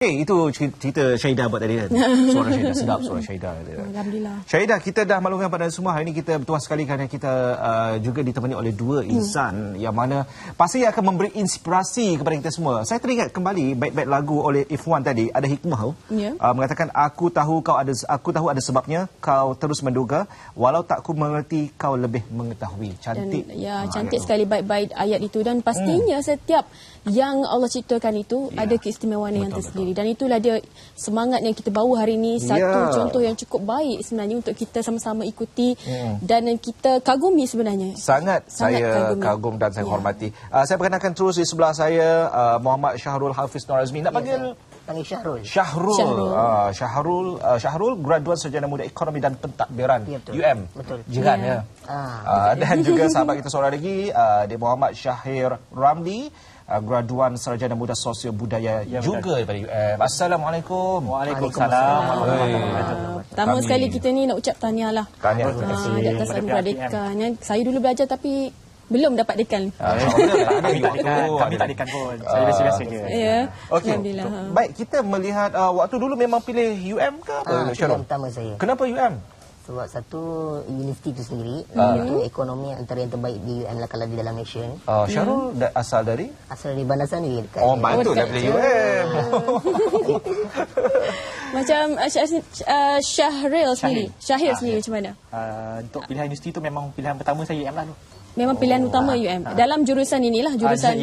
Itu cerita Syahidah buat tadi kan. Suara Syahidah sedap, suara Syahidah. Alhamdulillah. Syahidah, kita dah maklumkan pada semua hari ini kita bertuah sekali kerana kita juga ditemani oleh dua insan yang mana pasti akan memberi inspirasi kepada kita semua. Saya teringat kembali bait-bait lagu oleh Ifwan tadi, ada hikmah mengatakan aku tahu ada sebabnya, kau terus menduga, walau tak ku mengerti kau lebih mengetahui. Cantik. Dan, cantik sekali bait-bait ayat itu, dan pastinya setiap yang Allah ciptakan itu ada keistimewaan yang tersendiri. Dan itulah dia semangat yang kita bawa hari ini. Satu contoh yang cukup baik sebenarnya untuk kita sama-sama ikuti dan kita kagumi sebenarnya. Sangat saya kagum dan saya hormati. Saya perkenalkan terus di sebelah saya Muhammad Syahrul Hafiz Nur Azmi. Nak panggil Syahrul. Syahrul graduan Sarjana Muda Ekonomi dan Pentadbiran UM. Betul. Jiran ya. Dan juga sahabat kita seorang lagi dia Muhammad Syahir Ramli, graduan Sarjana Muda Sosial Budaya juga daripada UM. Assalamualaikum. Waalaikumsalam. Pertama sekali kita ni nak ucap tahniah lah. Tahniah. Di atas kemerdekaan. Saya dulu belajar tapi belum dapat dekan. Kami tak dekan pun. Saya biasa-biasa je. Ya. Okey. Alhamdulillah. Baik, kita melihat waktu dulu memang pilih UM ke apa? Pilihan pertama saya. Kenapa UM? Sebab satu, universiti itu sendiri itu ekonomi antara yang terbaik di UM lah kalau di dalam Malaysia. Syahrul asal dari? Asal dari Bandar Seri dekat. Betul daripada UM. Macam Syahril sendiri. Syahir sendiri macam mana? Untuk pilihan universiti tu memang pilihan pertama saya UM lah tu. Memang pilihan utama UM. Dalam jurusan inilah, jurusan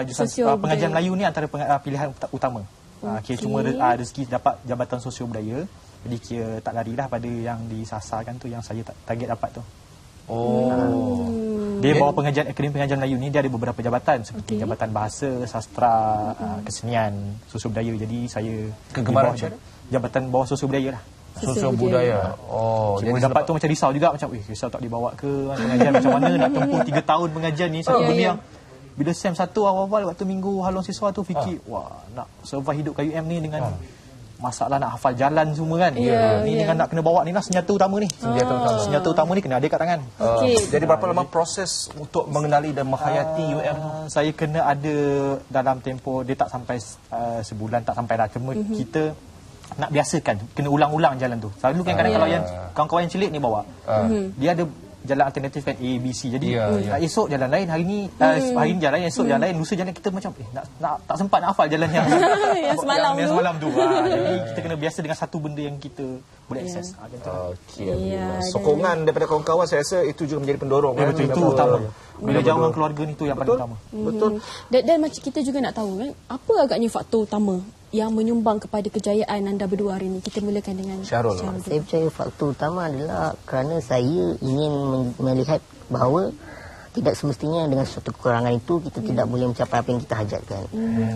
jurusan pengajian Melayu ni antara pilihan utama. Cuma rezeki dapat jabatan sosio budaya. Jadi kira tak larilah pada yang disasarkan tu, yang saya target dapat tu. Dia bawa Akademi Pengajian Melayu ni, dia ada beberapa jabatan seperti jabatan bahasa, sastra, kesenian, sosio budaya. Jadi saya kegemaran jabatan bawah sosio budaya lah. Sosio budaya. Jadi dapat tu macam risau juga, macam risau tak dibawa ke pengajian macam mana nak tempuh 3 tahun pengajian ni. Satu benda yang bila SEM 1 awal-awal waktu minggu halong siswa tu fikir nak survive hidup kat UM ni dengan masalah nak hafal jalan semua kan. Dengan nak kena bawa ni lah senjata utama ni. Senjata utama ni kena ada kat tangan. Jadi berapa lama proses untuk mengenali dan menghayati UM? Saya kena ada dalam tempoh, dia tak sampai sebulan, tak sampai lah. Cuma kita nak biasakan, kena ulang-ulang jalan tu. Selalu kan kadang kalau yang kawan-kawan yang celik ni bawa, dia ada jalan alternatif kan, A, B, C. Jadi esok jalan lain, hari ni jalan lain, esok jalan lain, lusa jalan, kita macam tak sempat nak hafal jalan yang semalam tu. Jadi kita kena biasa dengan satu benda yang kita boleh akses. Sokongan daripada kawan-kawan saya rasa itu juga menjadi pendorong. Betul, itu utama. Bila jauh dengan keluarga ni tu yang paling utama. Betul. Dan macam kita juga nak tahu kan, apa agaknya faktor utama yang menyumbang kepada kejayaan anda berdua hari ini? Kita mulakan dengan Syahrul. Saya percaya faktor utama adalah kerana saya ingin melihat bahawa tidak semestinya dengan suatu kekurangan itu kita tidak boleh mencapai apa yang kita hajatkan.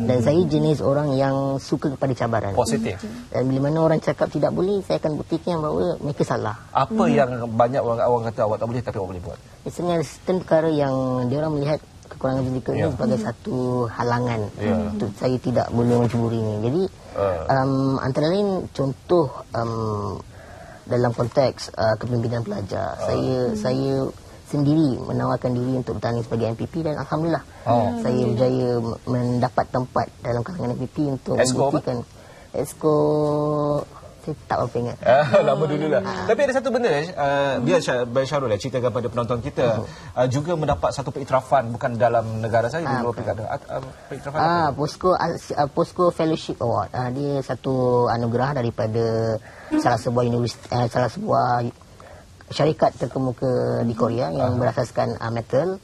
Dan saya jenis orang yang suka kepada cabaran. Positif. Dan bila mana orang cakap tidak boleh, saya akan buktikan bahawa mereka salah. Apa yang banyak orang kata awak tak boleh tapi awak boleh buat? Misalnya sistem perkara yang dia orang melihat kekurangan fizikal ini sebagai satu halangan untuk saya tidak boleh mencuburinya. Jadi antara lain contoh dalam konteks kepimpinan pelajar, saya sendiri menawarkan diri untuk bertanding sebagai MPP dan alhamdulillah saya berjaya mendapat tempat dalam kalangan MPP untuk membuktikan Exco. Saya tak apa ingat. Lama dulu lah. Tapi ada satu benda, biar Syahrul ceritakan pada penonton kita, juga mendapat satu pengiktirafan bukan dalam negara saya, di luar negara. Pengiktirafan POSCO Fellowship Award. Dia satu anugerah daripada salah sebuah syarikat terkemuka di Korea yang berasaskan metal,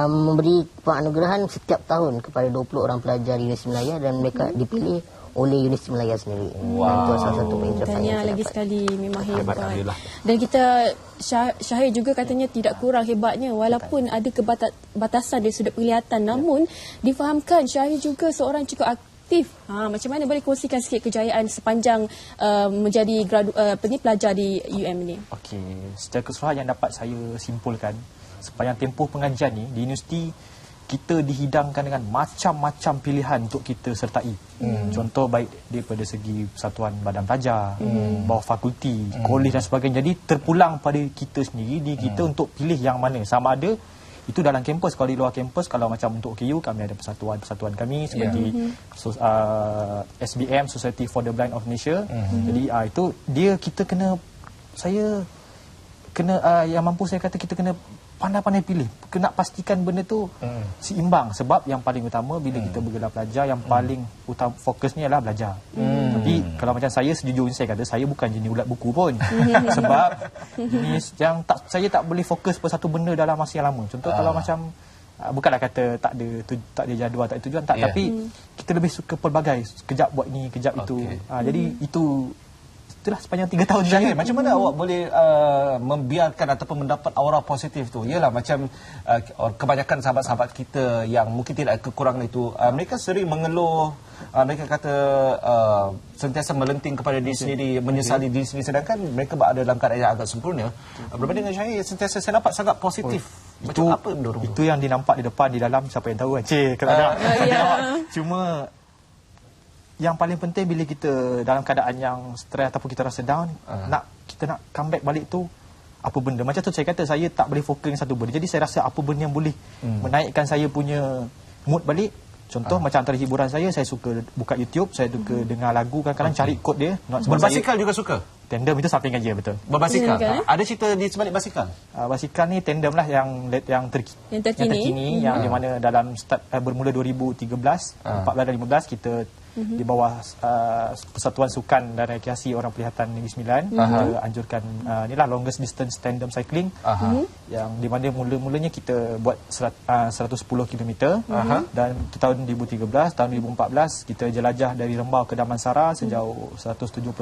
memberi penganugerahan setiap tahun kepada 20 orang pelajar di Universiti Malaya dan mereka dipilih oleh Universiti Malaya sendiri. Itu salah satu pengiktirafan yang saya lagi dapat. sekali, memang hebat. Dan kita Syahir juga katanya tidak kurang hebatnya walaupun ada batasan dari sudut penglihatan, namun difahamkan Syahir juga seorang cukup aktif. Macam mana, boleh kongsikan sikit kejayaan sepanjang menjadi pelajar di UM ni? Okey, secara keseluruhan yang dapat saya simpulkan, sepanjang tempoh pengajian ni di universiti kita dihidangkan dengan macam-macam pilihan untuk kita sertai. Contoh baik daripada segi persatuan badan pelajar, bawah fakulti, kolej dan sebagainya. Jadi terpulang pada kita sendiri, di kita untuk pilih yang mana. Sama ada Itu dalam kampus. Kalau di luar kampus, kalau macam untuk OKU, kami ada persatuan kami seperti SBM, Society for the Blind of Malaysia. Jadi itu kita kena, yang mampu saya kata, kita kena pandai-pandai pilih. Kena pastikan benda tu seimbang. Sebab yang paling utama bila kita bergelar pelajar, yang paling utama fokusnya adalah belajar. Tapi kalau macam saya, sejujurnya saya kata, saya bukan jenis ulat buku pun. Sebab jenis yang saya tak boleh fokus pada satu benda dalam masa yang lama. Contoh kalau macam, bukanlah kata tak ada jadual, tak ada tujuan, tak. Tapi kita lebih suka pelbagai. Kejap buat ni, kejap itu. Jadi itulah sepanjang 3 tahun Syahir, macam mana awak boleh membiarkan ataupun mendapat aura positif tu? Yalah, macam kebanyakan sahabat-sahabat kita yang mungkin tidak kekurangan itu, mereka sering mengeluh, mereka kata sentiasa melenting kepada diri sendiri, menyesali diri sendiri, sedangkan mereka berada dalam keadaan yang agak sempurna. Berbanding dengan Syahir, sentiasa saya nampak sangat positif. Macam apa mendorong itu? Yang dinampak di depan, di dalam, siapa yang tahu kan? Kalau cuma yang paling penting bila kita dalam keadaan yang stres ataupun kita rasa down, kita nak comeback balik tu, apa benda. Macam tu saya kata, saya tak boleh fokus satu benda. Jadi saya rasa apa benda yang boleh menaikkan saya punya mood balik. Contoh macam antara hiburan saya suka buka YouTube, saya suka dengar lagu, kadang-kadang cari kod dia. Berbasikal juga suka? Tandem itu sampingan je, betul. Berbasikal? Ada cerita di sebalik basikal? Basikal ni tandem lah yang terkini, yang di mana dalam bermula 2013, 14 dan 15 kita di bawah Persatuan Sukan dan Rekreasi Orang Penglihatan Negeri Sembilan, kita anjurkan inilah longest distance tandem cycling, yang di mana mula-mulanya kita buat 110 km, dan tahun 2013, tahun 2014 kita jelajah dari Rembau ke Damansara sejauh 171,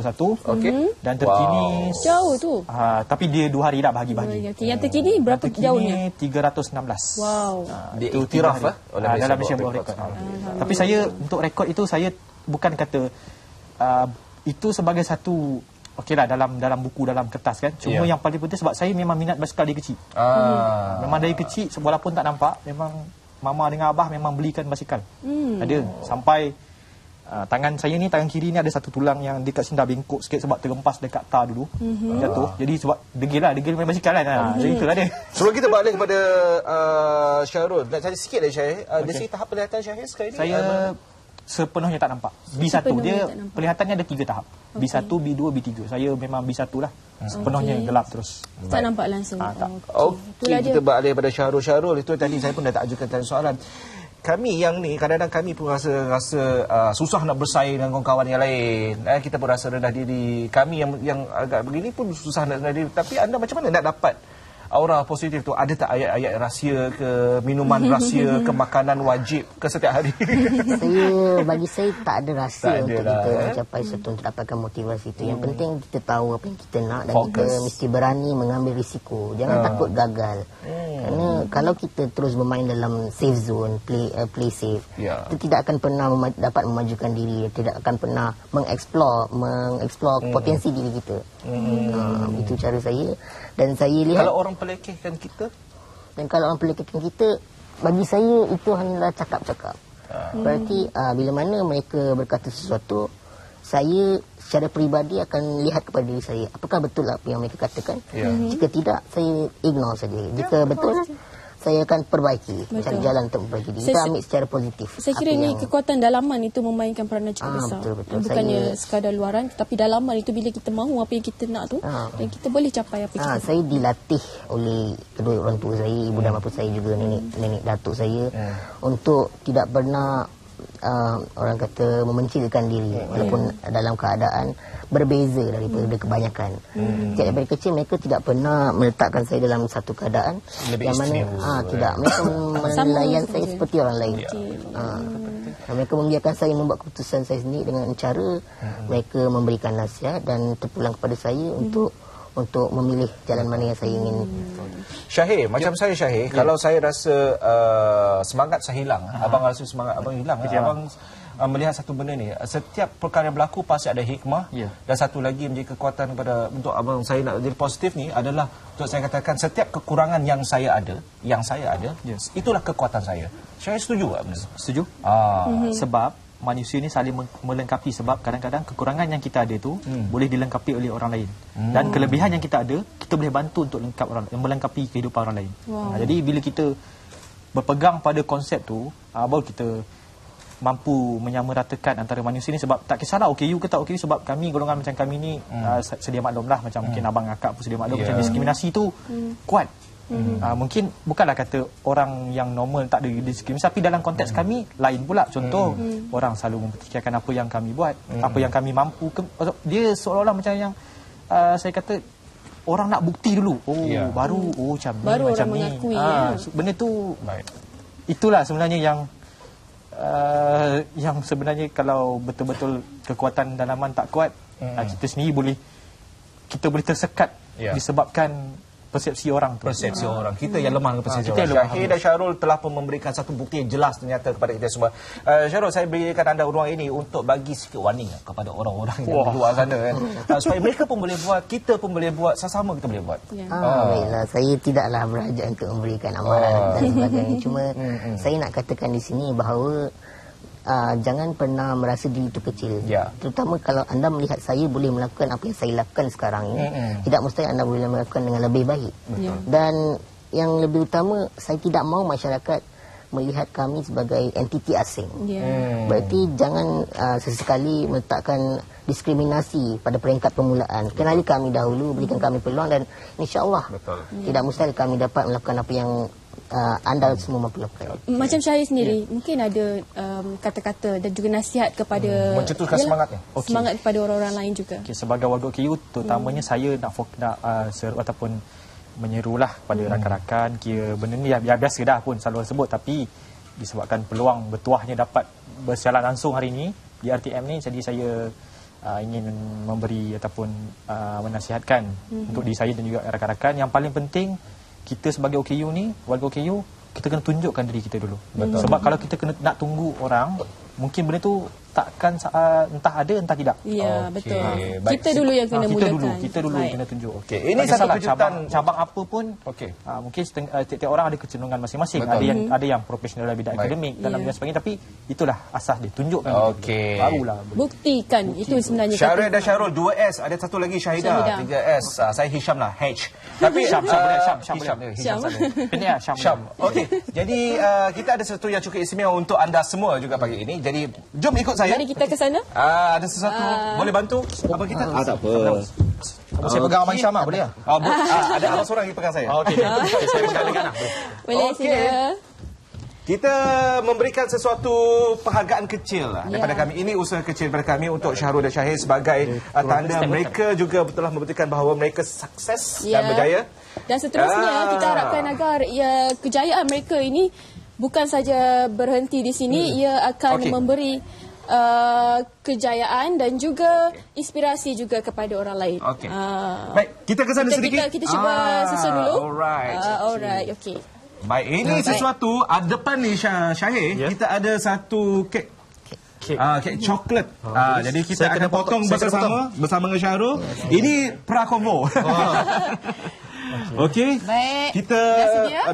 dan terkini jauh tu. Tapi dia 2 hari dah bahagi-bahagi. Yang terkini berapa jauhnya? 316. Wow. Diiktiraf oleh dalam Malaysia World Record. Tapi saya untuk rekod itu, saya bukan kata itu sebagai satu okeylah dalam buku, dalam kertas kan. Cuma yang paling penting sebab saya memang minat basikal dari kecil. Memang dari kecil, walaupun tak nampak, memang mama dengan abah memang belikan basikal. Ada sampai tangan saya ni, tangan kiri ni ada satu tulang yang dekat sini dah bengkok sikit sebab terempas dekat tar dulu, jatuh. Jadi sebab degil main basikal kan. Jadi itulah dia. Sebelum kita balik kepada Syahrul, nak tanya sikit dari Syahir, dari segi tahap penglihatan Syahir sekarang ni? Saya sepenuhnya tak nampak. B1 dia pelihatannya ada 3 tahap. B1, B2, B3. Saya memang B1 lah. Sepenuhnya gelap terus. Tak nampak langsung. Okey, kita balik pada Syahrul. Itu tadi saya pun dah tak ajukan tanya soalan. Kami yang ni, kadang-kadang kami pun rasa susah nak bersaing dengan kawan-kawan yang lain. Kita pun rasa rendah diri. Kami yang agak begini pun susah nak rendah diri. Tapi anda macam mana nak dapat aura positif tu? Ada tak ayat-ayat rahsia ke, minuman rahsia ke, makanan wajib ke setiap hari? Bagi saya tak ada rahsia untuk kita mencapai untuk dapatkan motivasi itu. Yang penting kita tahu apa yang kita nak, dan kita mesti berani mengambil risiko. Jangan takut gagal. Kerana kalau kita terus bermain dalam safe zone, play safe, kita tidak akan pernah dapat memajukan diri, tidak akan pernah mengeksplor potensi diri kita. Itu cara saya. Dan saya lihat kalau orang pelekehkan kita, bagi saya itu hanyalah cakap-cakap. Berarti bila mana mereka berkata sesuatu, saya secara peribadi akan lihat kepada diri saya, apakah betul apa yang mereka katakan. Jika tidak, saya ignore saja. Jika betul, saya akan perbaiki, cari jalan untuk perbaiki diri. Kita ambil secara positif. Saya kira ini kekuatan dalaman itu memainkan peranan cukup besar. Betul. Bukannya sekadar luaran, tapi dalaman itu bila kita mahu apa yang kita nak tu, dan kita boleh capai apa yang kita nak. Saya dilatih oleh kedua orang tua saya, ibu dan bapa saya juga, nenek datuk saya, untuk tidak pernah orang kata memencilkan diri walaupun dalam keadaan berbeza daripada kebanyakan. Daripada kecil mereka tidak pernah meletakkan saya dalam satu keadaan yang mana tidak, mereka melayan saya seperti orang lain. Mereka membiarkan saya membuat keputusan saya sendiri dengan cara mereka memberikan nasihat dan terpulang kepada saya untuk memilih jalan mana yang saya ingin. Syahir, macam saya Syahir, kalau saya rasa semangat saya hilang, abang rasa semangat abang hilang, abang melihat satu benda ni, setiap perkara yang berlaku pasti ada hikmah, dan satu lagi menjadi kekuatan kepada untuk abang saya nak jadi positif ni adalah untuk saya katakan setiap kekurangan yang saya ada, itulah kekuatan saya. Syahir setuju tak? Setuju. Sebab manusia ni saling melengkapi, sebab kadang-kadang kekurangan yang kita ada tu boleh dilengkapi oleh orang lain. Dan kelebihan yang kita ada, kita boleh bantu untuk melengkapi kehidupan orang lain. Jadi bila kita berpegang pada konsep tu, baru kita mampu menyamaratakan antara manusia ni. Sebab tak kisahlah OKU ke tak OKU, sebab kami golongan macam kami ni sedia maklum lah, macam mungkin abang akak pun sedia maklum, macam diskriminasi tu kuat. Mungkin bukanlah kata orang yang normal tak ada diskriminasi, tapi dalam konteks kami lain pula. Contoh, orang selalu mempertikaikan apa yang kami buat, apa yang kami mampu. Dia seolah-olah macam yang saya kata orang nak bukti dulu. Baru macam ni, baru macam orang ni. mengakui. Benda tu itulah sebenarnya yang sebenarnya kalau betul-betul kekuatan dalaman tak kuat, kita sendiri kita boleh tersekat disebabkan persepsi orang tu. Persepsi orang. Kita yang lemah dengan persepsi kita orang. Syahir dan Syahrul telah pun memberikan satu bukti yang jelas ternyata kepada kita semua. Syahrul, saya berikan anda ruang ini untuk bagi sikit warning kepada orang-orang yang di luar sana kan. Supaya mereka pun boleh buat, kita pun boleh buat, sama-sama kita boleh buat. Baiklah, saya tidaklah berhajat untuk memberikan amaran dan sebagainya. Cuma saya nak katakan di sini bahawa jangan pernah merasa diri itu kecil. Terutama kalau anda melihat saya boleh melakukan apa yang saya lakukan sekarang ini, tidak mustahil anda boleh melakukan dengan lebih baik. Dan yang lebih utama, saya tidak mahu masyarakat melihat kami sebagai entiti asing. Berarti jangan sesekali meletakkan diskriminasi pada peringkat permulaan. Kenali kami dahulu, berikan kami peluang, dan insya-Allah tidak mustahil kami dapat melakukan apa yang anda semua mampu lakukan. Macam Syahir sendiri, mungkin ada kata-kata dan juga nasihat kepada mencetuskan semangatnya. Semangat kepada orang-orang lain juga. Sebagai warga OKU, terutamanya saya nak seru ataupun menyerulah pada rakan-rakan, kira benda ni ya biasa dah pun selalu sebut, tapi disebabkan peluang bertuahnya dapat bersiaran langsung hari ini di RTM ni, jadi saya ingin memberi ataupun menasihatkan untuk diri saya dan juga rakan-rakan. Yang paling penting, kita sebagai OKU ni, warga OKU, kita kena tunjukkan diri kita dulu. Sebab kalau kita nak tunggu orang, mungkin benda tu takkan entah ada entah tidak. Ya, betul. Kita dulu yang kena mulakan. Kita dulu kena tunjuk. Ini satu kejutan cabang apa pun. Mungkin setiap orang ada kecenderungan masing-masing. Ada yang profesional dalam bidang akademik dan sebagainya, tapi itulah asas dia, tunjukkan. Barulah buktikan. Itu sebenarnya. Syahrir dan Syahrul 2S, ada satu lagi Syahidah 3S. Saya Hisham lah, H. Tapi Syam boleh. Syam. Okey. Jadi kita ada sesuatu yang cukup istimewa untuk anda semua juga pagi ini. Jadi jom ikut saya. Mari kita ke sana. Ada sesuatu boleh bantu abang kita? Tak apa. Saya pegang Abang Syam boleh? Ada abang seorang yang pegang saya. Okey. Saya pegang dengan lah. Boleh sila. Kita memberikan sesuatu penghargaan kecil daripada kami. Ini usaha kecil daripada kami untuk Syahrul dan Syahir sebagai tanda mereka juga telah membuktikan bahawa mereka sukses dan berjaya. Dan seterusnya kita harapkan agar kejayaan mereka ini bukan saja berhenti di sini, ia akan memberi kejayaan dan juga inspirasi juga kepada orang lain. Baik, kita ke sana sedikit. Kita cuba susun dulu. Alright. Okey. Baik, ini sesuatu depan ni Syahir, kita ada satu kek coklat. Jadi kita akan potong bersama dengan Syahrul. Ini pra-convo. Okey. Baik. Kita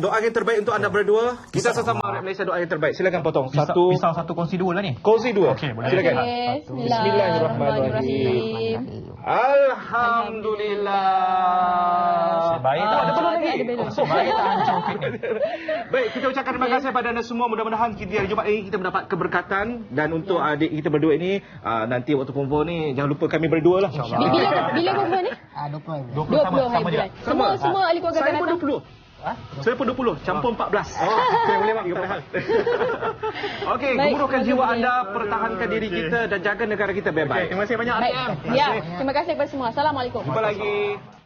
doa yang terbaik untuk anda berdua. Kita sama rakyat Malaysia doa yang terbaik. Silakan potong. Pisau satu, kongsi dua lah ni. Kongsi dua. Okey, boleh. Silakan. Bismillahirrahmanirrahim. Alhamdulillah. Baik, tak ada belum lagi. Baik, tak hancur kek ni. Baik, kita ucapkan terima kasih pada anda semua. Mudah-mudahan di hari Jumaat ini kita mendapat keberkatan, dan untuk adik kita berdua ini nanti waktu konvo ni jangan lupa kami berdua lah. Bila konvo ni? 20 sama je. Semua ahli keluarga saya pun 20. Saya pun 20, campur 14. Boleh mak. Okey, gemuruhkan jiwa anda, pertahankan diri kita dan jaga negara kita baik-baik. Terima kasih banyak. Ya, terima kasih kepada semua. Assalamualaikum. Jumpa lagi.